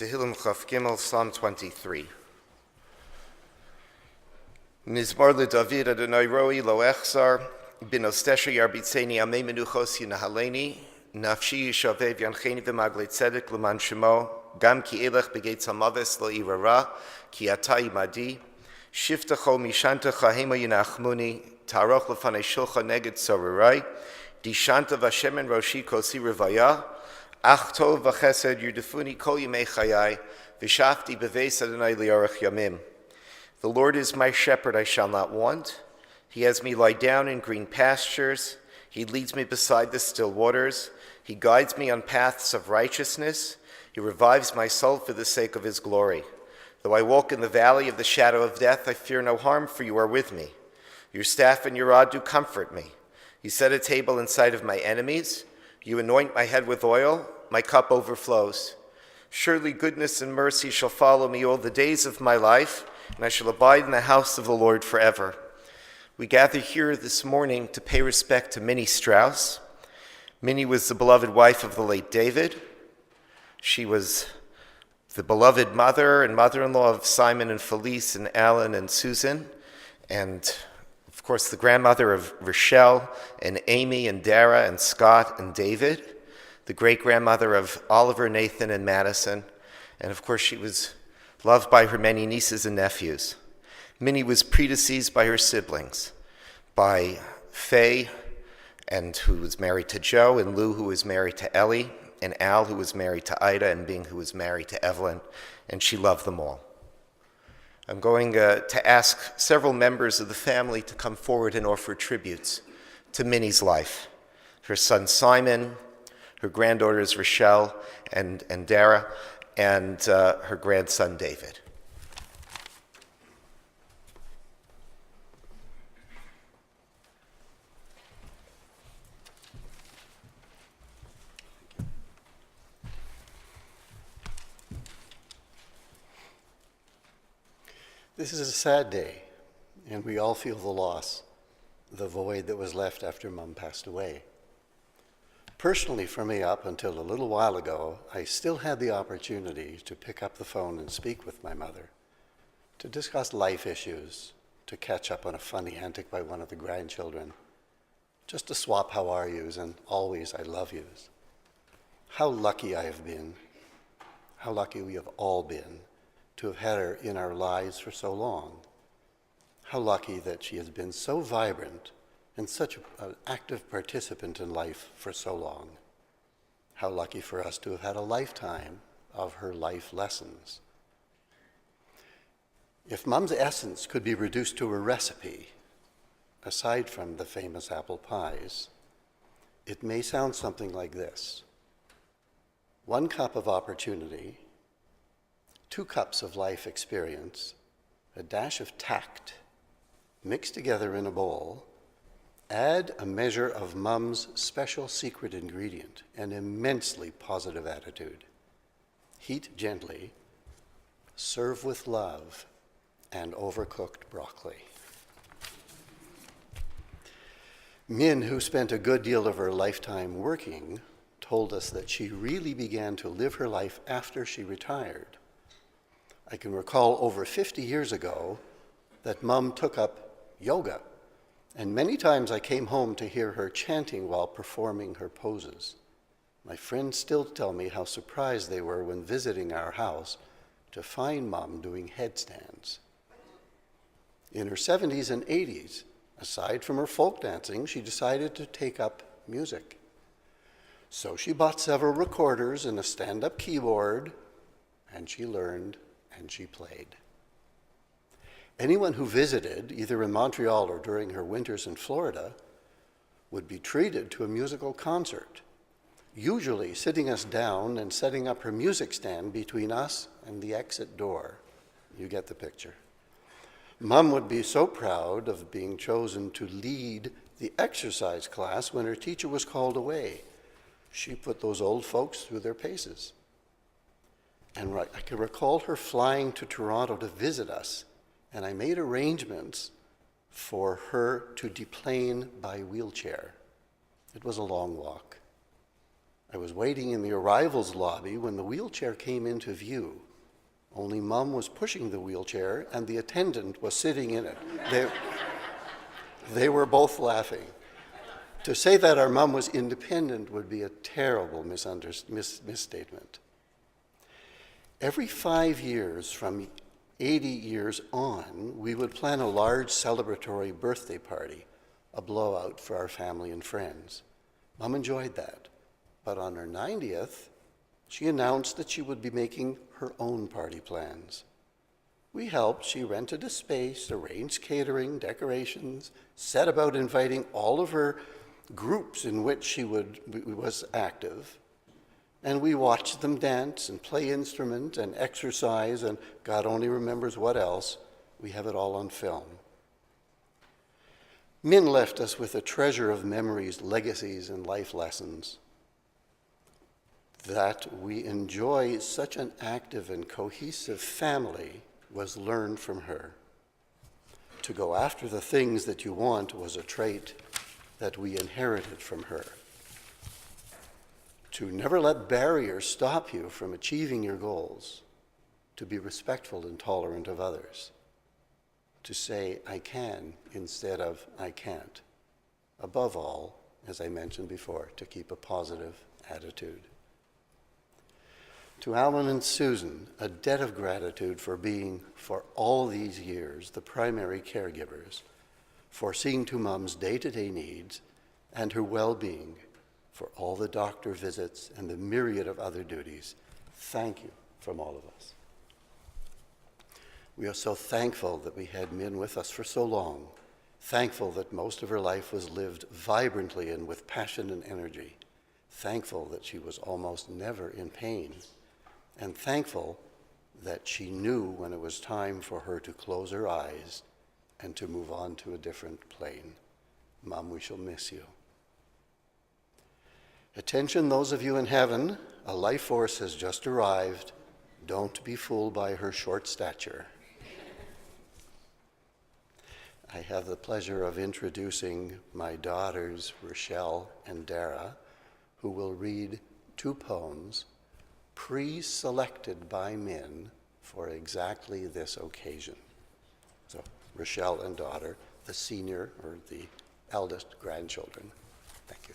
Tehillim Chaf Gimel, Psalm 23. Mizmor LeDavid Adonai Roi Lo Echzar, bin Ostesha Yarbitzeni Amei Menuchos Yinahaleni, Nafshi Yishavev Yancheni V'Maglei Tzedek L'man Shemo, Gam Ki Elech B'Geitz HaMaves Lo Irara, Ki Ata Imadi, Shiftecho Mishantecha Hema Yinachmuni, Taroch L'fanei Shulcha Neged Sorerai, Dishanta V'Hashem Roshi Kosi Revaya, Ach Tov V'Chesed Yudefuni Kol Yimei Chayai, V'Shafti B'Veis Adonai Li'orach Yamim. The Lord is my shepherd, I shall not want. He has me lie down in green pastures. He leads me beside the still waters. He guides me on paths of righteousness. He revives my soul for the sake of his glory. Though I walk in the valley of the shadow of death, I fear no harm, for you are with me. Your staff and your rod do comfort me. You set a table in sight of my enemies. You anoint my head with oil. My cup overflows. Surely goodness and mercy shall follow me all the days of my life, and I shall abide in the house of the Lord forever. We gather here this morning to pay respect to Minnie Strauss. Minnie was the beloved wife of the late David. She was the beloved mother and mother-in-law of Simon and Felice and Alan and Susan, and of course the grandmother of Rochelle and Amy and Dara and Scott and David, the great-grandmother of Oliver, Nathan, and Madison, and of course she was loved by her many nieces and nephews. Minnie was predeceased by her siblings, by Faye, and who was married to Joe, and Lou, who was married to Ellie, and Al, who was married to Ida, and Bing, who was married to Evelyn, and she loved them all. I'm going to ask several members of the family to come forward and offer tributes to Minnie's life. Her son Simon, her granddaughters Rochelle and Dara, and her grandson David. This is a sad day, and we all feel the loss, the void that was left after Mom passed away. Personally, for me, up until a little while ago, I still had the opportunity to pick up the phone and speak with my mother, to discuss life issues, to catch up on a funny antic by one of the grandchildren, just to swap how are yous and always I love yous. How lucky I have been, how lucky we have all been to have had her in our lives for so long. How lucky that she has been so vibrant and such an active participant in life for so long. How lucky for us to have had a lifetime of her life lessons. If Mom's essence could be reduced to a recipe, aside from the famous apple pies, it may sound something like this. 1 cup of opportunity, 2 cups of life experience, a dash of tact, mixed together in a bowl. Add a measure of Mom's special secret ingredient, an immensely positive attitude. Heat gently, serve with love, and overcooked broccoli. Min, who spent a good deal of her lifetime working, told us that she really began to live her life after she retired. I can recall over 50 years ago that Mom took up yoga. And many times I came home to hear her chanting while performing her poses. My friends still tell me how surprised they were when visiting our house to find Mom doing headstands. In her 70s and 80s, aside from her folk dancing, she decided to take up music. So she bought several recorders and a stand-up keyboard, and she learned and she played. Anyone who visited, either in Montreal or during her winters in Florida, would be treated to a musical concert, usually sitting us down and setting up her music stand between us and the exit door. You get the picture. Mom would be so proud of being chosen to lead the exercise class when her teacher was called away. She put those old folks through their paces. And I can recall her flying to Toronto to visit us, and I made arrangements for her to deplane by wheelchair. It was a long walk. I was waiting in the arrivals lobby when the wheelchair came into view. Only Mum was pushing the wheelchair and the attendant was sitting in it. They were both laughing. To say that our mum was independent would be a terrible misstatement. Every 5 years, from 80 years on, we would plan a large celebratory birthday party, a blowout for our family and friends. Mum enjoyed that, but on her 90th, she announced that she would be making her own party plans. We helped. She rented a space, arranged catering, decorations, set about inviting all of her groups in which she was active, and we watched them dance and play instruments and exercise and God only remembers what else. We have it all on film. Min left us with a treasure of memories, legacies, and life lessons. That we enjoy such an active and cohesive family was learned from her. To go after the things that you want was a trait that we inherited from her. To never let barriers stop you from achieving your goals. To be respectful and tolerant of others. To say, I can, instead of I can't. Above all, as I mentioned before, to keep a positive attitude. To Alan and Susan, a debt of gratitude for being, for all these years, the primary caregivers, for seeing to Mom's day-to-day needs and her well-being, for all the doctor visits and the myriad of other duties. Thank you from all of us. We are so thankful that we had Min with us for so long, thankful that most of her life was lived vibrantly and with passion and energy, thankful that she was almost never in pain, and thankful that she knew when it was time for her to close her eyes and to move on to a different plane. Mom, we shall miss you. Attention, those of you in heaven, a life force has just arrived. Don't be fooled by her short stature. I have the pleasure of introducing my daughters, Rochelle and Dara, who will read 2 poems pre-selected by Min for exactly this occasion. So, Rochelle and daughter, the senior or the eldest grandchildren. Thank you.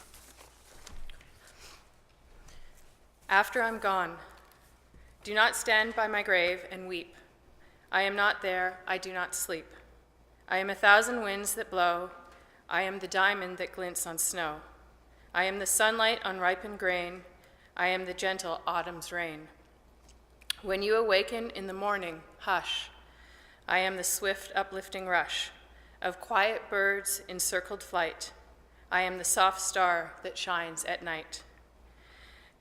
After I'm gone, do not stand by my grave and weep. I am not there, I do not sleep. I am 1,000 winds that blow. I am the diamond that glints on snow. I am the sunlight on ripened grain. I am the gentle autumn's rain. When you awaken in the morning, hush. I am the swift uplifting rush of quiet birds in circled flight. I am the soft star that shines at night.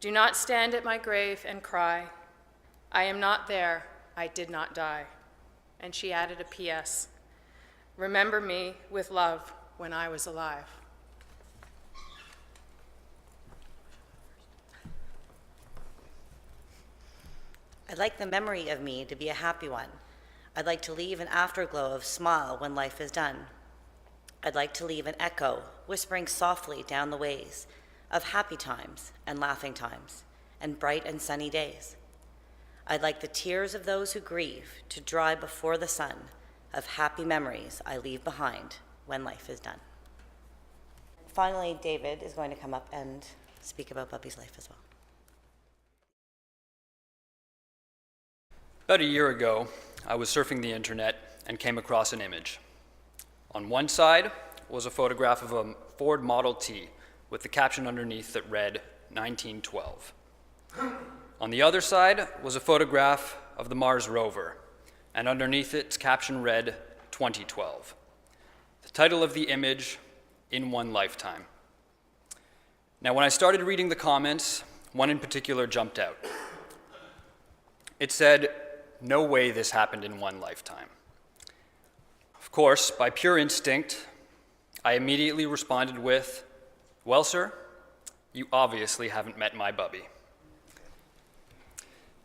Do not stand at my grave and cry. I am not there, I did not die. And she added a P.S. Remember me with love when I was alive. I'd like the memory of me to be a happy one. I'd like to leave an afterglow of smile when life is done. I'd like to leave an echo whispering softly down the ways of happy times and laughing times and bright and sunny days. I'd like the tears of those who grieve to dry before the sun of happy memories I leave behind when life is done. Finally, David is going to come up and speak about Bubby's life as well. About a year ago, I was surfing the internet and came across an image. On one side was a photograph of a Ford Model T with the caption underneath that read 1912. On the other side was a photograph of the Mars rover, and underneath its caption read 2012. The title of the image, In One Lifetime. Now, when I started reading the comments, one in particular jumped out. It said, "No way this happened in one lifetime." Of course, by pure instinct, I immediately responded with, "Well, sir, you obviously haven't met my Bubby."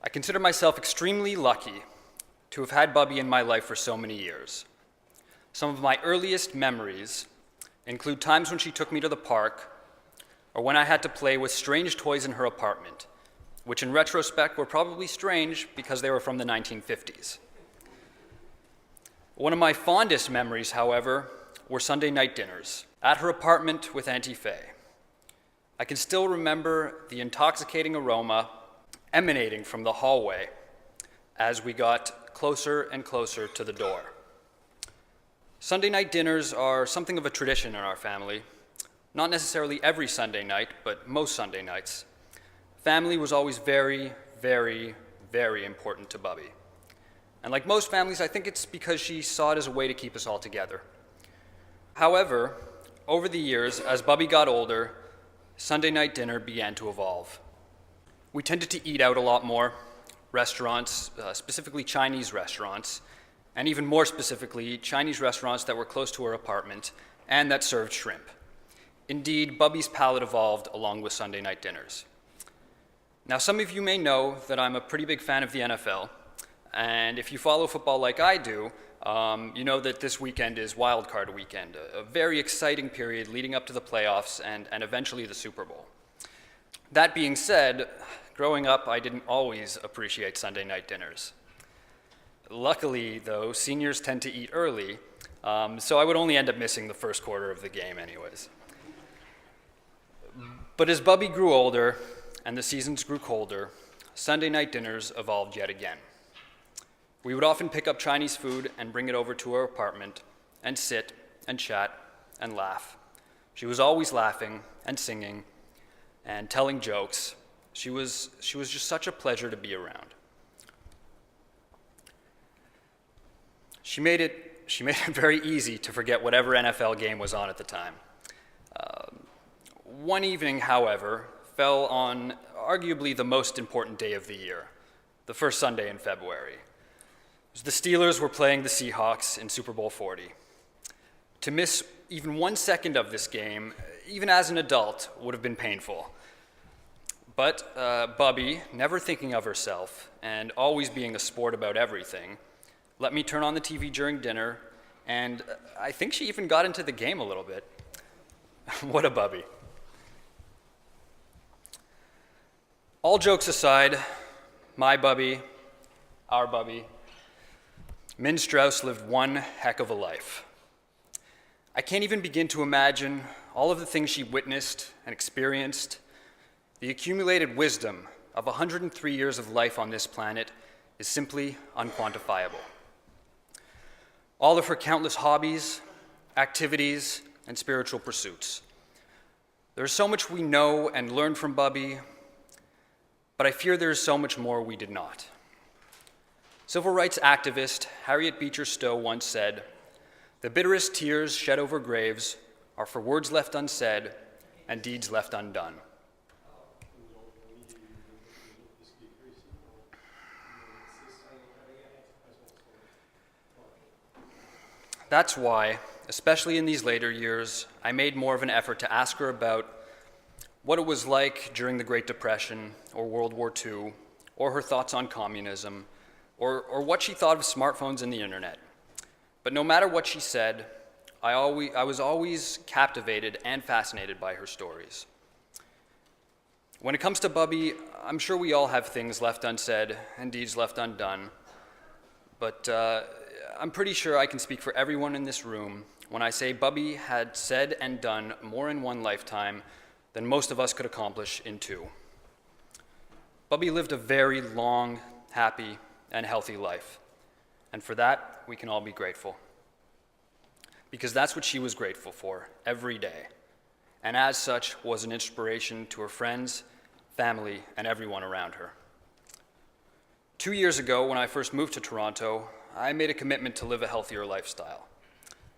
I consider myself extremely lucky to have had Bubby in my life for so many years. Some of my earliest memories include times when she took me to the park, or when I had to play with strange toys in her apartment, which in retrospect were probably strange because they were from the 1950s. One of my fondest memories, however, were Sunday night dinners at her apartment with Auntie Faye. I can still remember the intoxicating aroma emanating from the hallway as we got closer and closer to the door. Sunday night dinners are something of a tradition in our family. Not necessarily every Sunday night, but most Sunday nights. Family was always very, very, very important to Bubby. And like most families, I think it's because she saw it as a way to keep us all together. However, over the years, as Bubby got older, Sunday night dinner began to evolve. We tended to eat out a lot more, restaurants, specifically Chinese restaurants, and even more specifically, Chinese restaurants that were close to her apartment and that served shrimp. Indeed, Bubby's palate evolved along with Sunday night dinners. Now, some of you may know that I'm a pretty big fan of the NFL, and if you follow football like I do, you know that this weekend is Wild Card weekend, a very exciting period leading up to the playoffs and eventually the Super Bowl. That being said, growing up, I didn't always appreciate Sunday night dinners. Luckily, though, seniors tend to eat early, so I would only end up missing the first quarter of the game anyways. But as Bubby grew older and the seasons grew colder, Sunday night dinners evolved yet again. We would often pick up Chinese food and bring it over to her apartment and sit and chat and laugh. She was always laughing and singing and telling jokes. She was just such a pleasure to be around. She made it very easy to forget whatever NFL game was on at the time. One evening, however, fell on arguably the most important day of the year, the first Sunday in February. The Steelers were playing the Seahawks in Super Bowl 40. To miss even 1 second of this game, even as an adult, would have been painful. But Bubby, never thinking of herself and always being a sport about everything, let me turn on the TV during dinner, and I think she even got into the game a little bit. What a Bubby. All jokes aside, my Bubby, our Bubby, Minnie Strauss lived one heck of a life. I can't even begin to imagine all of the things she witnessed and experienced. The accumulated wisdom of 103 years of life on this planet is simply unquantifiable. All of her countless hobbies, activities, and spiritual pursuits. There's so much we know and learn from Bubby, but I fear there is so much more we did not. Civil rights activist Harriet Beecher Stowe once said, "The bitterest tears shed over graves are for words left unsaid and deeds left undone." That's why, especially in these later years, I made more of an effort to ask her about what it was like during the Great Depression or World War II, or her thoughts on communism, or what she thought of smartphones and the internet. But no matter what she said, I was always captivated and fascinated by her stories. When it comes to Bubby, I'm sure we all have things left unsaid and deeds left undone, but I'm pretty sure I can speak for everyone in this room when I say Bubby had said and done more in one lifetime than most of us could accomplish in two. Bubby lived a very long, happy, and healthy life, and for that, we can all be grateful. Because that's what she was grateful for every day, and as such was an inspiration to her friends, family, and everyone around her. 2 years ago, when I first moved to Toronto, I made a commitment to live a healthier lifestyle.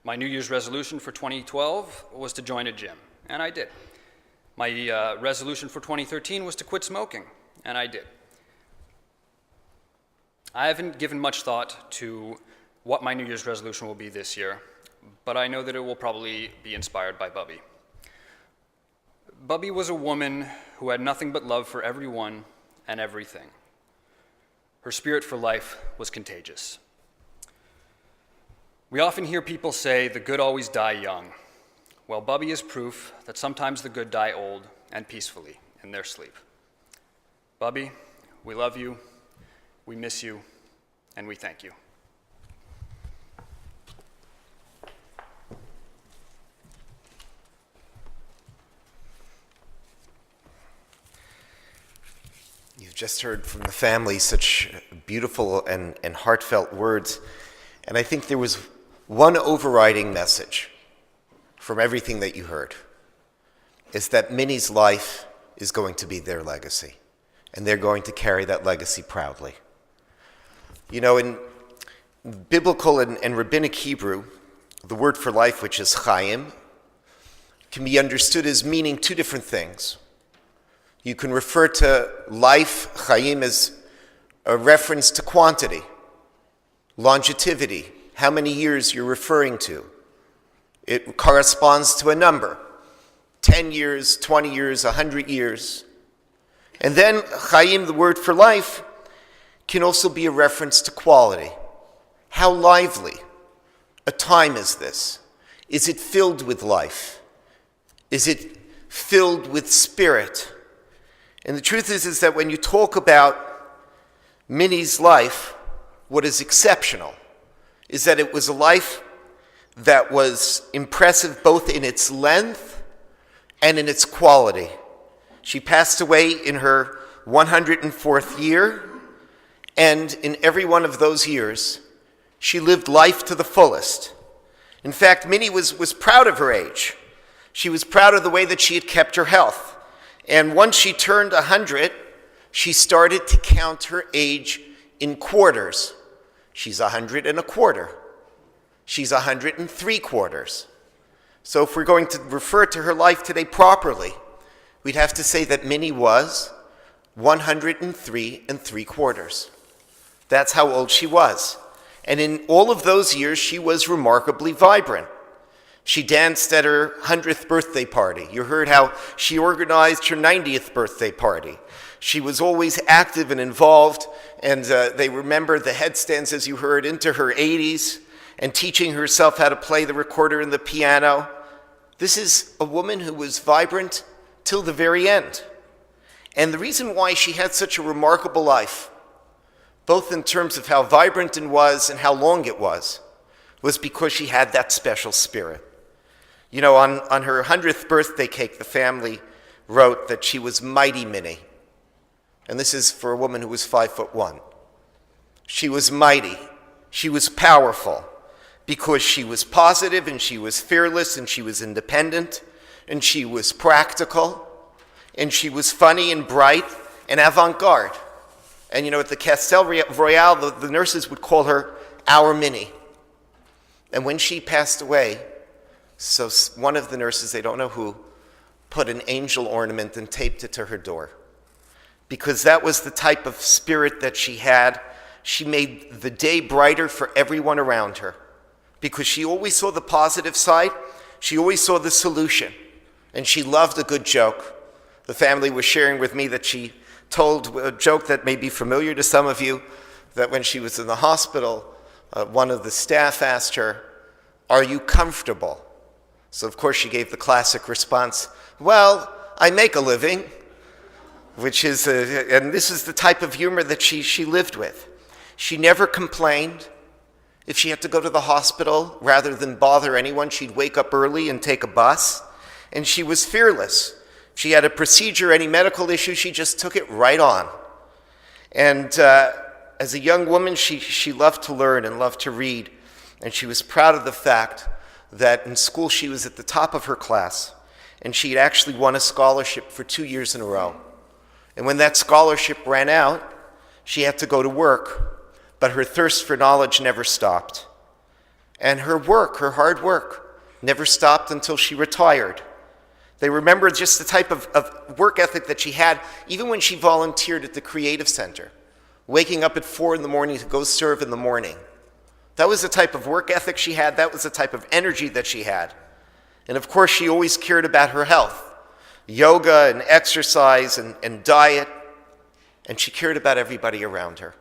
My New Year's resolution for 2012 was to join a gym, and I did. My resolution for 2013 was to quit smoking, and I did. I haven't given much thought to what my New Year's resolution will be this year, but I know that it will probably be inspired by Bubby. Bubby was a woman who had nothing but love for everyone and everything. Her spirit for life was contagious. We often hear people say the good always die young. Well, Bubby is proof that sometimes the good die old and peacefully in their sleep. Bubby, we love you, we miss you, and we thank you. You've just heard from the family such beautiful and heartfelt words. And I think there was one overriding message from everything that you heard, is that Minnie's life is going to be their legacy. And they're going to carry that legacy proudly. You know, in biblical and rabbinic Hebrew, the word for life, which is chaim, can be understood as meaning two different things. You can refer to life, chaim, as a reference to quantity, longevity, how many years you're referring to. It corresponds to a number, 10 years, 20 years, 100 years. And then chaim, the word for life, can also be a reference to quality. How lively a time is this? Is it filled with life? Is it filled with spirit? And the truth is that when you talk about Minnie's life, what is exceptional is that it was a life that was impressive both in its length and in its quality. She passed away in her 104th year, and in every one of those years, she lived life to the fullest. In fact, Minnie was proud of her age. She was proud of the way that she had kept her health. And once she turned 100, she started to count her age in quarters. She's 100 and a quarter. She's 103 quarters. So if we're going to refer to her life today properly, we'd have to say that Minnie was 103 and 3/4. That's how old she was. And in all of those years, she was remarkably vibrant. She danced at her 100th birthday party. You heard how she organized her 90th birthday party. She was always active and involved, and they remember the headstands, as you heard, into her 80s, and teaching herself how to play the recorder and the piano. This is a woman who was vibrant till the very end. And the reason why she had such a remarkable life, both in terms of how vibrant it was and how long it was because she had that special spirit. You know, on her 100th birthday cake, the family wrote that she was Mighty Minnie. And this is for a woman who was 5'1". She was mighty. She was powerful because she was positive and she was fearless and she was independent and she was practical and she was funny and bright and avant-garde. And you know, at the Castel Royale, the nurses would call her our Minnie. And when she passed away, so one of the nurses, they don't know who, put an angel ornament and taped it to her door. Because that was the type of spirit that she had. She made the day brighter for everyone around her. Because she always saw the positive side. She always saw the solution. And she loved a good joke. The family was sharing with me that she told a joke that may be familiar to some of you, that when she was in the hospital, one of the staff asked her, "Are you comfortable?" So of course she gave the classic response, "Well, I make a living," which is, and this is the type of humor that she lived with. She never complained. If she had to go to the hospital, rather than bother anyone, she'd wake up early and take a bus. And she was fearless. If she had a procedure, any medical issue, she just took it right on. And as a young woman, she loved to learn and loved to read. And she was proud of the fact that in school she was at the top of her class. And she had actually won a scholarship for 2 years in a row. And when that scholarship ran out, she had to go to work. But her thirst for knowledge never stopped. And her work, her hard work, never stopped until she retired. They remember just the type of work ethic that she had, even when she volunteered at the Creative Center, waking up at 4 a.m. to go serve in the morning. That was the type of work ethic she had. That was the type of energy that she had. And of course, she always cared about her health, yoga and exercise and diet, and she cared about everybody around her.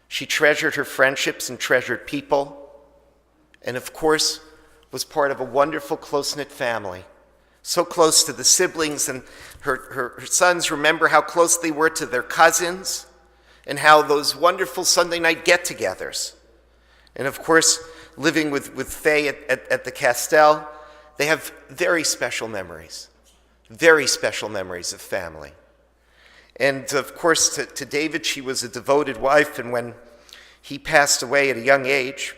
She treasured her friendships and treasured people, and of course, was part of a wonderful, close-knit family so close to the siblings, and her sons remember how close they were to their cousins and how those wonderful Sunday night get-togethers. And of course, living with Faye at the Castell, they have very special memories of family. And of course, to David, she was a devoted wife, and when he passed away at a young age,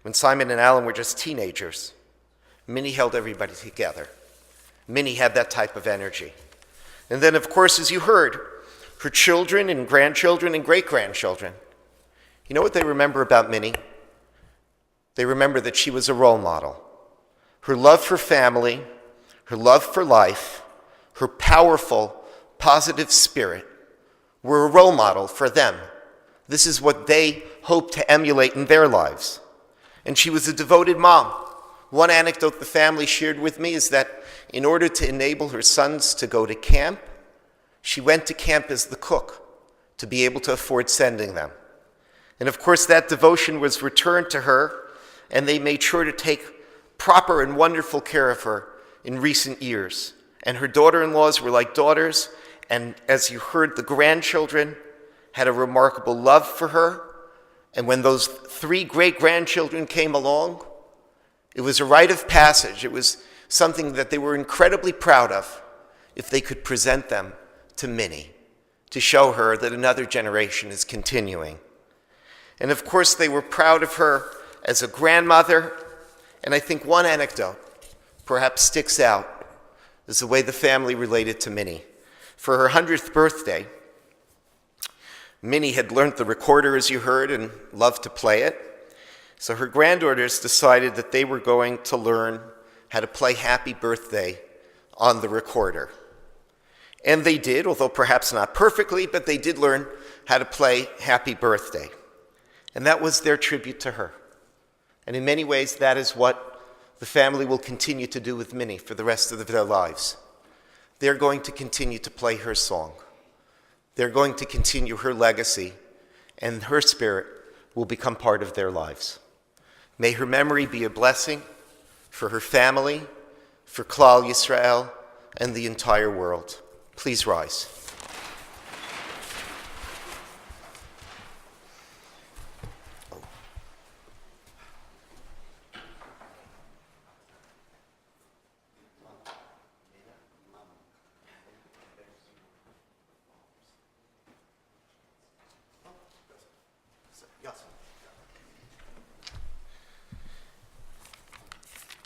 when Simon and Alan were just teenagers, Minnie held everybody together. Minnie had that type of energy. And then, of course, as you heard, her children and grandchildren and great-grandchildren, you know what they remember about Minnie? They remember that she was a role model. Her love for family, her love for life, her powerful, positive spirit were a role model for them. This is what they hoped to emulate in their lives. And she was a devoted mom. One anecdote the family shared with me is that in order to enable her sons to go to camp, she went to camp as the cook to be able to afford sending them. And of course, that devotion was returned to her, and they made sure to take proper and wonderful care of her in recent years. And her daughter-in-laws were like daughters, and as you heard, the grandchildren had a remarkable love for her. And when those 3 great-grandchildren came along, it was a rite of passage. It was something that they were incredibly proud of if they could present them to Minnie, to show her that another generation is continuing. And of course, they were proud of her as a grandmother. And I think one anecdote perhaps sticks out is the way the family related to Minnie. For her 100th birthday, Minnie had learned the recorder, as you heard, and loved to play it. So her granddaughters decided that they were going to learn how to play Happy Birthday on the recorder. And they did, although perhaps not perfectly, but they did learn how to play Happy Birthday. And that was their tribute to her. And in many ways, that is what the family will continue to do with Minnie for the rest of their lives. They're going to continue to play her song. They're going to continue her legacy, and her spirit will become part of their lives. May her memory be a blessing for her family, for Klal Yisrael, and the entire world. Please rise.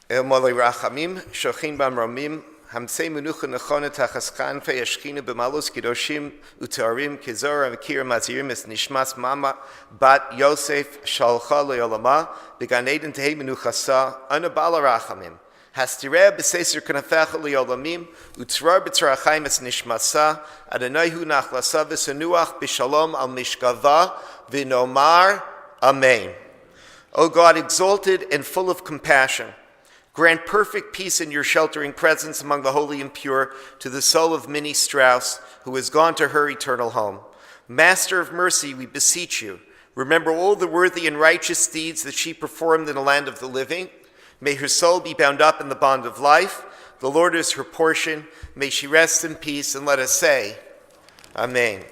El Molei Rachamim, Shochin Bam Ramim, Hamsei Menucha Nechona Tachaskan Fe Yashchina B'Malus Kidoshim Utarim Kizora V'Kir Mazirim Es Nishmas Mama Bat Yosef Shalcha Le'olama B'Gan Eden Tehei Menuchasa Ana Bala Rachamim Hastireh B'Seser Kanafecha Le'olamim Utzrar B'Tzarachayim Es Nishmasa Adonai Hu Nachlasa V'Senuach B'Shalom Al Mishkava V'Nomar Amen. O God, exalted and full of compassion, grant perfect peace in your sheltering presence among the holy and pure to the soul of Minnie Strauss, who has gone to her eternal home. Master of mercy, we beseech you, remember all the worthy and righteous deeds that she performed in the land of the living. May her soul be bound up in the bond of life. The Lord is her portion. May she rest in peace, and let us say, Amen.